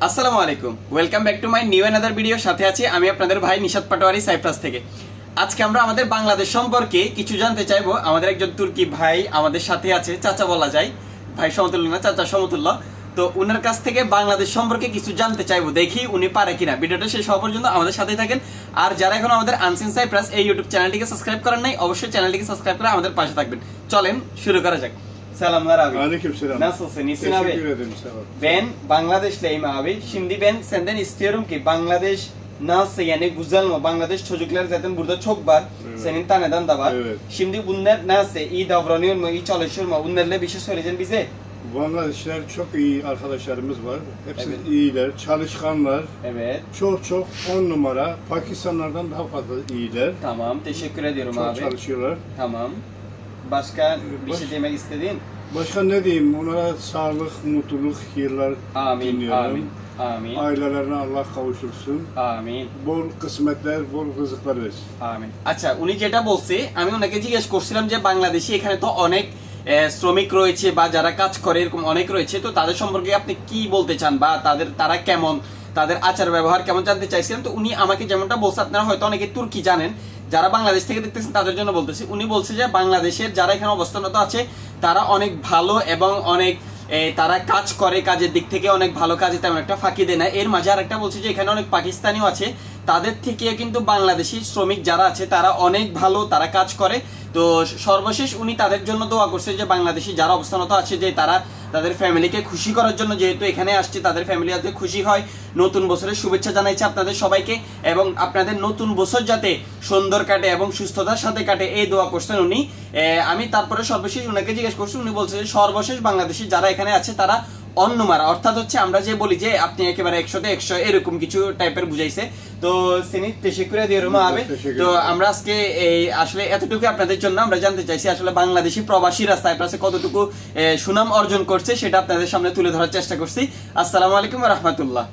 আসসালামু আলাইকুম, welcome back to my new another video. সাথে আছি আমি আপনাদের ভাই নিশাত পাটোয়ারি সাইপ্রাস থেকে। আজকে আমরা আমাদের বাংলাদেশ সম্পর্কে কিছু জানতে চাইবো। আমাদের একজন তুর্কি ভাই আমাদের সাথে আছে, চাচা বলা যায়, ভাই সমতুল্য না, চাচা সমতুল্য। তো উনার কাছ থেকে বাংলাদেশ সম্পর্কে কিছু জানতে চাইবো, দেখি উনি পারে কিনা। ভিডিওটা শেষ হওয়া পর্যন্ত আমাদের সাথেই থাকেন। আর যারা এখন আমাদের আনসিন সাইপ্রাস এই ইউটিউব চ্যানেলটিকে সাবস্ক্রাইব করেন নাই, অবশ্যই চ্যানেলটিকে সাবস্ক্raib করে আমাদের পাশে থাকবেন। চলেন শুরু করা যাক। Selamlar abi. Aleykümselam. Nasılsın? İyisin abi? Teşekkür ederim, sağ ol. Ben Bangladeşliyim abi. Şimdi ben senden istiyorum ki Bangladeş nasıl, yani güzel mi? Bangladeş çocuklar zaten burada çok var. Evet. Senin tanıdan da var. Evet. Şimdi bunlar nasıl? İyi davranıyor mu? İyi çalışıyor mu? Bunlarla bir şey söyleyeceksin bize. Bangladeşler çok iyi arkadaşlarımız var. Hepsi Evet. iyiler, çalışkanlar. Evet. Çok 10 numara. Pakistanlardan daha fazla iyiler. Tamam. Teşekkür ediyorum Çok abi. çalışıyorlar. Tamam. Başka bir şey demek istediğin? Başka ne diyeyim? Onlara sağlık, mutluluk, yıllar Amin. diliyorum. Amin. Amin. Ailelerine Allah kavuştursun. Amin. Bol kısmetler, bol rızıklar versin. আমিন। আচ্ছা, উনি যেটা বলছে, আমি ওনাকে জিজ্ঞেস করছিলাম যে বাংলাদেশে এখানে তো অনেক শ্রমিক রয়েছে বা যারা কাজ করে এরকম অনেক রয়েছে, তো তাদের সম্পর্কে আপনি কি বলতে চান বা তারা কেমন, তাদের আচার ব্যবহার কেমন জানতে চাইছিলেন। তো উনি আমাকে যেমনটা বলছে, আপনারা হয়তো অনেকে তুর্কি জানেন, যারা বাংলাদেশ থেকে দেখতেছেন তাদের জন্য বলতেছি। উনি বলছে যে বাংলাদেশের যারা এখানে অবস্থানরত আছে তারা অনেক ভালো এবং অনেক তারা কাজ করে, কাজের দিক থেকে অনেক ভালো, কাজে তেমন একটা ফাঁকি দেয় না। এর মাঝে আরেকটা বলছে যে এখানে অনেক পাকিস্তানিও আছে, তাদের থেকে কিন্তু বাংলাদেশি শ্রমিক যারা আছে তারা অনেক ভালো, তারা কাজ করে। তো সর্বশেষ উনি তাদের জন্য দোয়া করছে যে বাংলাদেশি যারা অবস্থানত আছে যে তারা তাদের ফ্যামিলিকে খুশি করার জন্য, যেহেতু এখানে আসছে, তাদের ফ্যামিলি যাতে খুশি হয়। নতুন বছরের শুভেচ্ছা জানাইছে আপনাদের সবাইকে এবং আপনাদের নতুন বছর যাতে সুন্দর কাটে এবং সুস্থতার সাথে কাটে, এই দোয়া করছেন উনি। আমি তারপরে সর্বশেষ উনাকে জিজ্ঞেস করছি, উনি বলছে যে সর্বশেষ বাংলাদেশি যারা এখানে আছে তারা অন্যমারা, অর্থাৎ হচ্ছে আমরা যে বলি যে আপনি একেবারে 100তে 100 এরকম কিছু টাইপের বুঝাইছে। তো সিনি তেশিকুরা দিয়ে রুমা হবে। তো আমরা আজকে এই আসলে এতটুকু আপনাদের জন্য আমরা জানতে চাইছি আসলে বাংলাদেশি প্রবাসীরা সাইপ্রাসে কতটুকু সুনাম অর্জন করছে সেটা আপনাদের সামনে তুলে ধরার চেষ্টা করছি। আসসালামু আলাইকুম ওয়া রাহমাতুল্লাহ।